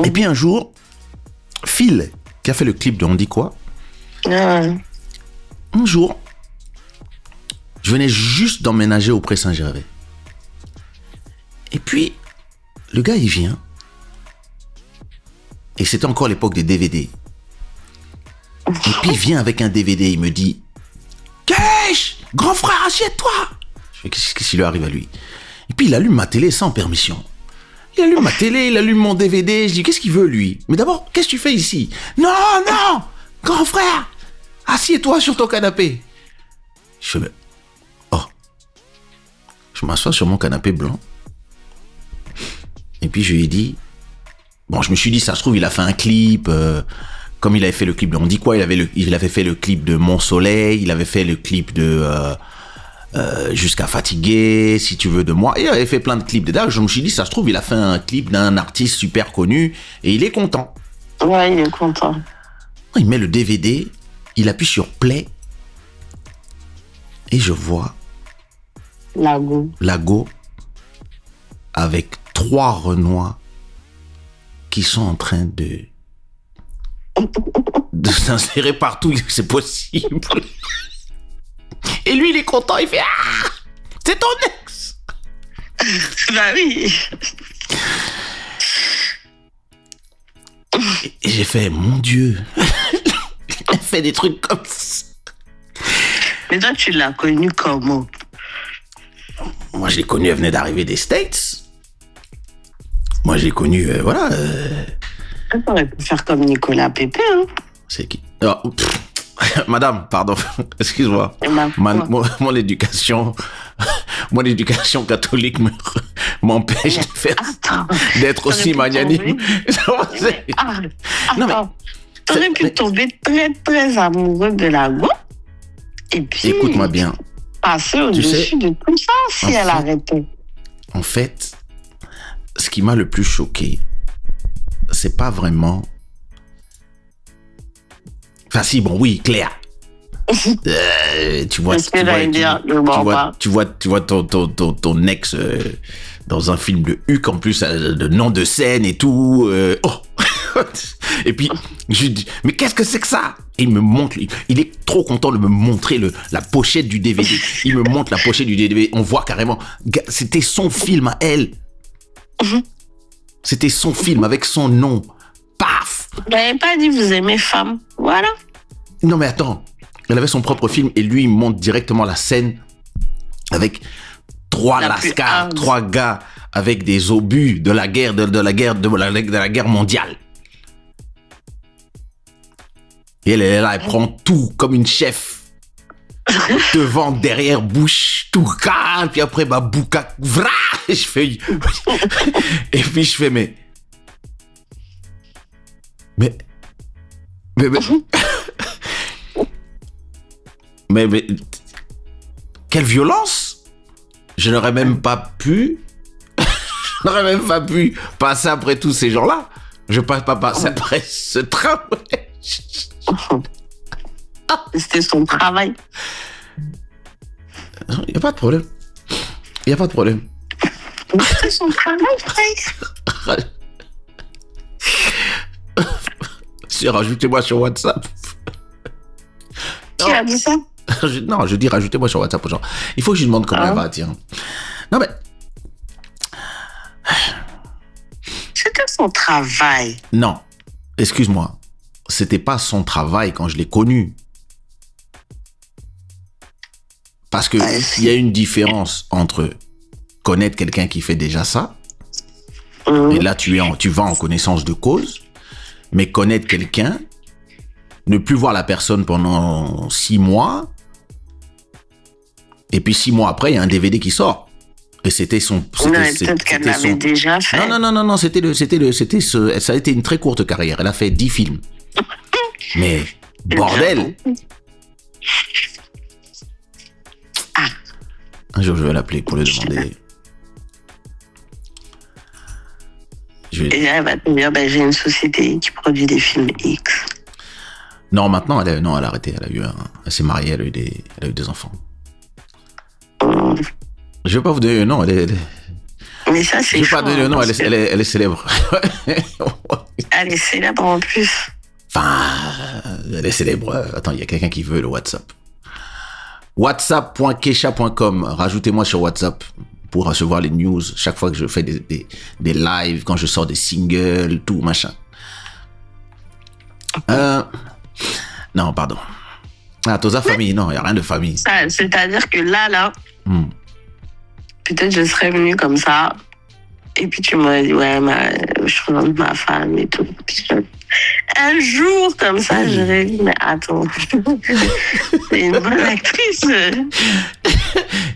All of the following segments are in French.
Et puis un jour, Phil, qui a fait le clip de On dit quoi, un jour, je venais juste d'emménager au Pré-Saint-Gervais. Et puis, le gars, il vient. Et c'était encore l'époque des DVD. Et puis, il vient avec un DVD. Il me dit, Kesh, grand frère, assieds-toi. Je fais, qu'est-ce qui lui arrive à lui? Et puis, il allume ma télé sans permission. Il allume ma télé, il allume mon DVD. Je dis, qu'est-ce qu'il veut, lui? Mais d'abord, qu'est-ce que tu fais ici? Non, grand frère, assieds-toi sur ton canapé. Je fais, oh. Je m'assois sur mon canapé blanc. Et puis, je lui ai dit, bon, je me suis dit, ça se trouve, il a fait un clip, comme il avait fait le clip de On dit quoi, il avait fait le clip de Mon Soleil, il avait fait le clip de Jusqu'à fatiguer, si tu veux de moi. Il avait fait plein de clips. D'ailleurs, je me suis dit, ça se trouve, il a fait un clip d'un artiste super connu et il est content. Ouais, il est content. Il met le DVD, il appuie sur play et je vois Lago avec 3 Renois qui sont en train de s'insérer partout, c'est possible. Et lui, il est content, il fait, ah, c'est ton ex. Bah oui. Et j'ai fait, mon Dieu, elle fait des trucs comme ça. Mais toi, tu l'as connue comment? Moi, je l'ai connue, elle venait d'arriver des States. Moi, je l'ai connue, voilà. On aurait pu faire comme Nicolas Pépé, hein. C'est qui? Oh, madame, pardon, excuse-moi. Mon éducation catholique m'empêche de faire d'être aussi magnanime. T'aurais pu tomber très, très amoureux de Lago. Et puis, écoute-moi bien. Passer au-dessus de tout ça si elle arrêtait. En fait, ce qui m'a le plus choqué, c'est pas vraiment... Enfin si, bon, oui, Claire. Tu vois ton ex dans un film de Huck, en plus, de nom de scène et tout. Et puis, je dis, mais qu'est-ce que c'est que ça? Et il me montre, il est trop content de me montrer la pochette du DVD. Il me montre la pochette du DVD. On voit carrément, c'était son film à elle. C'était son film avec son nom. Paf! Vous n'avez pas dit vous aimez femme. Voilà. Non mais attends, elle avait son propre film et lui il monte directement la scène avec 3 lascars, 3 gars avec des obus de la guerre la guerre mondiale. Et elle est là, elle prend tout comme une chef. Devant, derrière, bouche, tout calme, puis après bouka, vra, je fais et puis je fais mais quelle violence! Je n'aurais même pas pu passer après tous ces gens-là. Je ne peux pas passer après ce train. C'était son travail. Il n'y a pas de problème. C'était son travail, frère. Rajoutez-moi sur WhatsApp. Qui a dit ça? Non, je dis rajoutez-moi sur WhatsApp. Genre, il faut que je lui demande comment elle va, tiens. Non, mais... C'était son travail. Non, excuse-moi. C'était pas son travail quand je l'ai connu. Parce que il y a une différence entre connaître quelqu'un qui fait déjà ça, et là tu vas en connaissance de cause, mais connaître quelqu'un, ne plus voir la personne pendant 6 mois, et puis 6 mois après, il y a un DVD qui sort. Et c'était son... Peut-être qu'elle l'avait déjà fait. Non, ça a été une très courte carrière. Elle a fait 10 films. Mais, bordel! Un jour, je vais l'appeler pour lui demander... Et elle va te dire, j'ai une société qui produit des films X. Non, maintenant, elle a arrêté. Elle s'est mariée, elle a eu des enfants. Je vais pas vous donner le nom. Mais ça, c'est je vais pas donner le nom. Elle est célèbre. Elle est célèbre en plus. Enfin, elle est célèbre. Attends, il y a quelqu'un qui veut le WhatsApp. whatsapp.kesha.com. Rajoutez-moi sur WhatsApp pour recevoir les news chaque fois que je fais des lives, quand je sors des singles, tout, machin. Non, pardon. Ah, Tosa famille, non, il n'y a rien de famille. C'est-à-dire que là, peut-être je serais venue comme ça, et puis tu m'aurais dit, ouais, je présente ma femme et tout. Un jour, comme ça, j'aurais dit, mais attends, c'est une bonne actrice.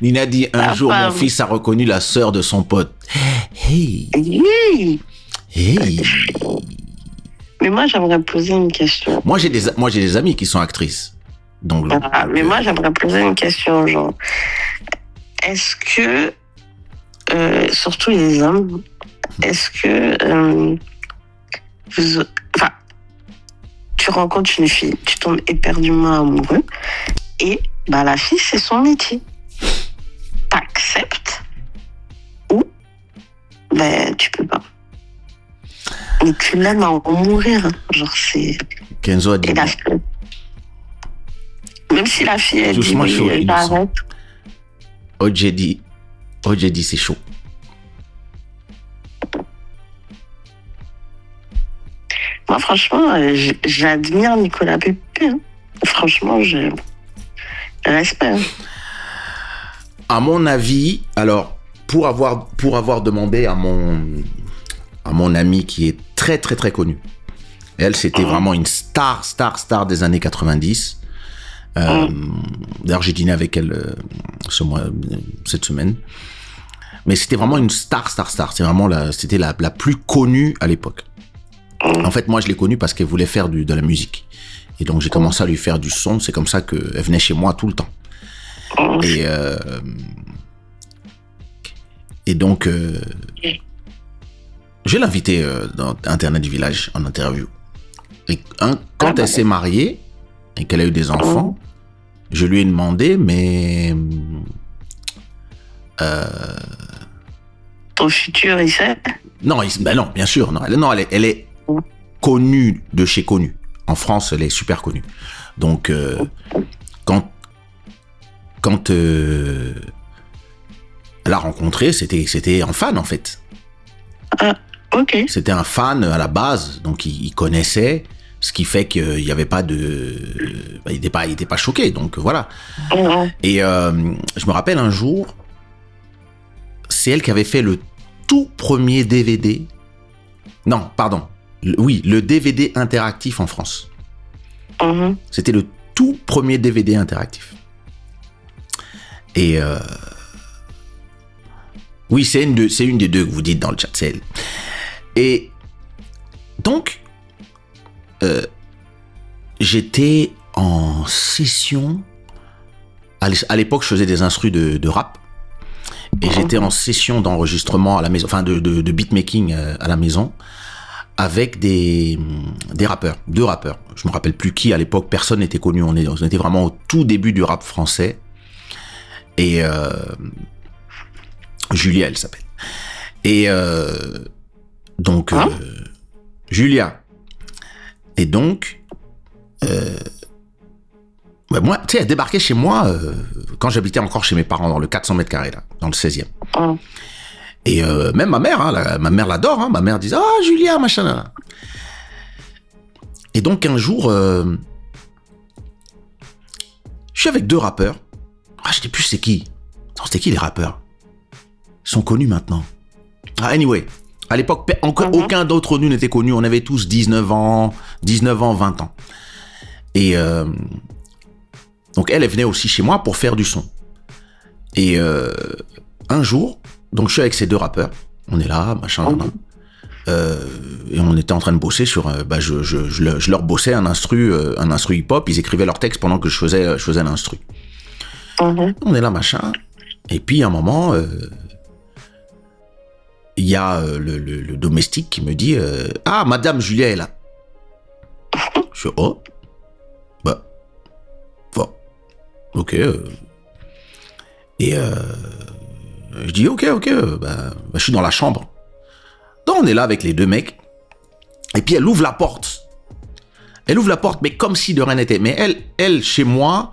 Nina dit, un jour, mon fils a reconnu la sœur de son pote. Hey. Oui. Hey. Mais moi, j'aimerais poser une question. Moi, j'ai des amis qui sont actrices. Donc, mais moi, j'aimerais poser une question, genre, est-ce que, surtout les hommes, est-ce que tu rencontres une fille, tu tombes éperdument amoureux, et la fille, c'est son métier. T'acceptes ou tu peux pas. Mais tu l'aimes à en mourir. Genre, c'est... Kenzo a dit... Même si la fille, elle doucement, dit, oui, j'arrête. OJ dit, c'est chaud. Moi, franchement, j'admire Nicolas Pépé. Hein. Franchement, je respecte. À mon avis, alors, pour avoir demandé à mon amie qui est très, très, très connue, elle, c'était vraiment une star des années 90. D'ailleurs, j'ai dîné avec elle cette semaine. Mais c'était vraiment une star. C'était vraiment c'était la plus connue à l'époque. En fait, moi, je l'ai connue parce qu'elle voulait faire de la musique. Et donc, j'ai commencé à lui faire du son. C'est comme ça qu'elle venait chez moi tout le temps. Et donc, je l'ai invitée dans Internet du Village en interview. Et quand elle s'est mariée et qu'elle a eu des enfants, je lui ai demandé, mais... Ton futur, il sait? Non, non, bien sûr. Non, elle est connue de chez connue. En France, elle est super connue. Donc, quand elle a rencontré, c'était un fan, en fait. Ok. C'était un fan à la base, donc il connaissait, ce qui fait qu'il n'y avait pas de... il n'était pas choqué, donc voilà. Et je me rappelle un jour, c'est elle qui avait fait le tout premier DVD. Non, pardon. Le DVD interactif en France. C'était le tout premier DVD interactif. Et oui, c'est une des deux que vous dites dans le chat, c'est elle. Et donc, j'étais en session. À l'époque, je faisais des instrus de rap. Et j'étais en session d'enregistrement à la maison, enfin de beatmaking à la maison, avec des rappeurs, 2 rappeurs. Je me rappelle plus qui à l'époque, personne n'était connu. On était vraiment au tout début du rap français. Et Julia, elle s'appelle. Et donc Julia. Et donc moi, tu sais, elle débarquait chez moi quand j'habitais encore chez mes parents dans le 400 mètres carrés là, dans le 16e. Et même ma mère, ma mère l'adore. Hein, ma mère disait Julia, machin. Là. Et donc un jour, je suis avec 2 rappeurs. Je sais plus c'est qui. Non, c'était qui les rappeurs? Ils sont connus maintenant. Anyway, à l'époque, aucun d'entre nous n'était connu. On avait tous 19 ans, 20 ans. Et donc elle venait aussi chez moi pour faire du son. Et un jour, donc je suis avec ces 2 rappeurs. On est là, machin. Et on était en train de bosser sur... je leur bossais un instru hip-hop. Ils écrivaient leurs textes pendant que je faisais l'instru. On est là, machin. Et puis, à un moment, il y a le domestique qui me dit Madame Julia est là. Je dis ok. Et je dis ok. Je suis dans la chambre. Donc, on est là avec les 2 mecs. Et puis elle ouvre la porte. Elle ouvre la porte, mais comme si de rien n'était. Mais elle chez moi,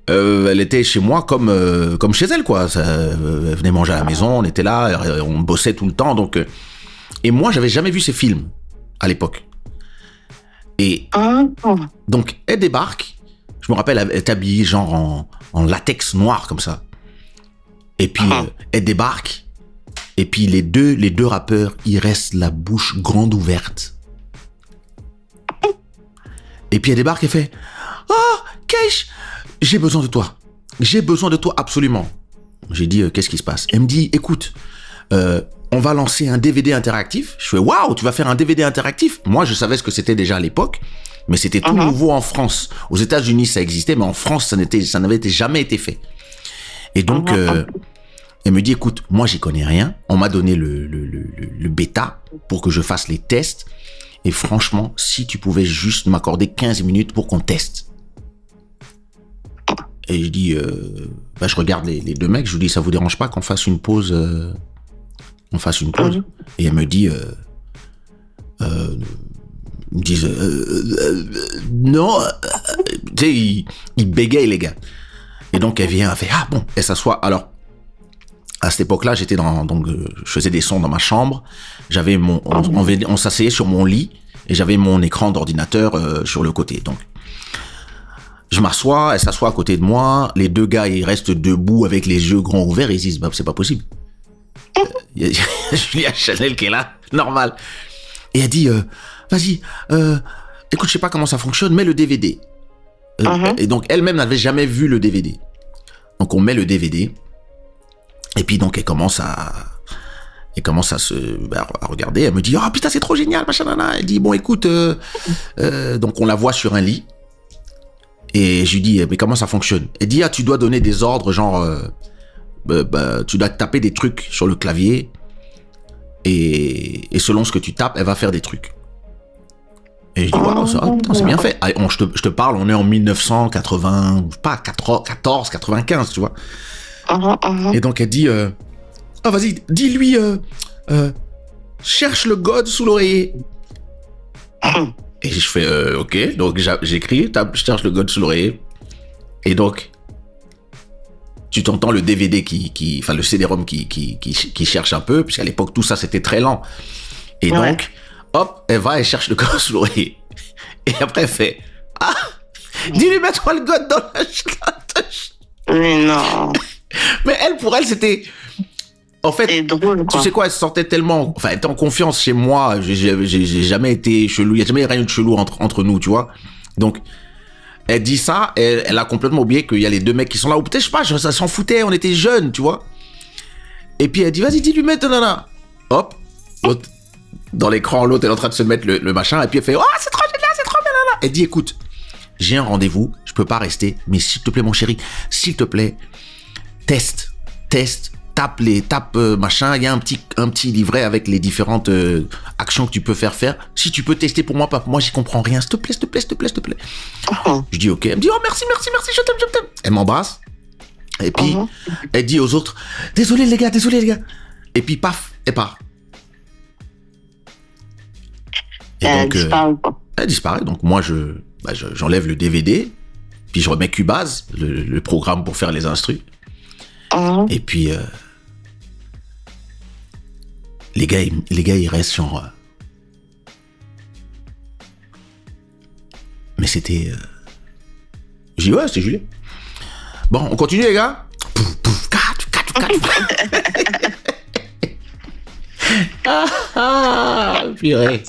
elle était chez moi comme chez elle, quoi. Elle venait manger à la maison, on était là, on bossait tout le temps. Donc, et moi, j'avais jamais vu ces films à l'époque. Et donc, elle débarque. Je me rappelle, elle est habillée genre en latex noir comme ça. Et puis, elle débarque. Et puis, les deux rappeurs, ils restent la bouche grande ouverte. Et puis, elle débarque et fait « Oh, Keish, j'ai besoin de toi. J'ai besoin de toi absolument. » J'ai dit « Qu'est-ce qui se passe ?» Elle me dit « Écoute, on va lancer un DVD interactif. » Je fais « Waouh, tu vas faire un DVD interactif ?» Moi, je savais ce que c'était déjà à l'époque, mais c'était tout nouveau en France. Aux États-Unis, ça existait, mais en France, ça n'avait jamais été fait. Et donc, elle me dit « Écoute, moi, j'y connais rien. On m'a donné le bêta pour que je fasse les tests. Et franchement, si tu pouvais juste m'accorder 15 minutes pour qu'on teste. » Et je dis, je regarde les deux mecs, je vous dis, ça vous dérange pas qu'on fasse une pause Et elle me dit, ils me disent, non, tu sais, ils bégayent les gars. Et donc elle vient, elle fait, ah bon, elle s'assoit. Alors, à cette époque-là, j'étais donc je faisais des sons dans ma chambre. J'avais on s'asseyait sur mon lit et j'avais mon écran d'ordinateur sur le côté. Donc, je m'assois, elle s'assoit à côté de moi. Les deux gars, ils restent debout avec les yeux grands ouverts. Ils disent, bah, c'est pas possible. Il y a Julia Chanel qui est là, normal. Et elle dit, vas-y, écoute, je sais pas comment ça fonctionne, mets le DVD. Et donc, elle-même n'avait jamais vu le DVD. Donc, on met le DVD. Et puis, donc, elle commence à regarder. Elle me dit, oh putain, c'est trop génial, machin, nana. Elle dit, bon, écoute, donc, on la voit sur un lit. Et je lui dis, mais comment ça fonctionne? Elle dit, tu dois donner des ordres, genre, tu dois taper des trucs sur le clavier, et selon ce que tu tapes, elle va faire des trucs. Et je dis, waouh, ça, putain, c'est bien fait. Allez, je te parle, on est en 1980, pas 14, 95, tu vois. Et donc elle dit, vas-y, dis-lui, cherche le God sous l'oreiller. Et je fais, ok, donc j'écris, je cherche le God sous l'oreiller. Et donc, tu t'entends le DVD enfin le CD-ROM qui cherche un peu, puisqu'à l'époque, tout ça, c'était très lent. Et donc, hop, elle cherche le God sous l'oreiller. Et après, elle fait, dis-lui, mets-toi le God dans la chatte. Mais non. Mais pour elle, c'était... En fait, c'est drôle, tu sais quoi, elle se sentait tellement... Enfin, elle était en confiance chez moi. J'ai jamais été chelou. Il n'y a jamais rien de chelou entre nous, tu vois. Donc, elle dit ça. Elle a complètement oublié qu'il y a les deux mecs qui sont là. Ou peut-être, je sais pas, ça s'en foutait. On était jeunes, tu vois. Et puis, elle dit, vas-y, dis-lui, mets, nana. Hop. L'autre, dans l'écran, l'autre, elle est en train de se mettre le machin. Et puis, elle fait, oh, c'est trop génial, c'est trop bien, nana. Elle dit, écoute, j'ai un rendez-vous. Je peux pas rester. Mais s'il te plaît, mon chéri, s'il te plaît, teste, tape machin, il y a un petit livret avec les différentes actions que tu peux faire. Si tu peux tester pour moi, papa, moi j'y comprends rien, s'il te plaît. Je dis ok, elle me dit oh merci, je t'aime. Elle m'embrasse, et puis elle dit aux autres, désolé les gars. Et puis paf, elle part. Et elle donc, disparaît quoi. Elle disparaît, donc moi j'enlève le DVD, puis je remets Cubase, le programme pour faire les instrus. Et puis les gars ils restent genre mais c'était j'ai dit ouais c'est Julien. Bon on continue les gars. Pouf, purée.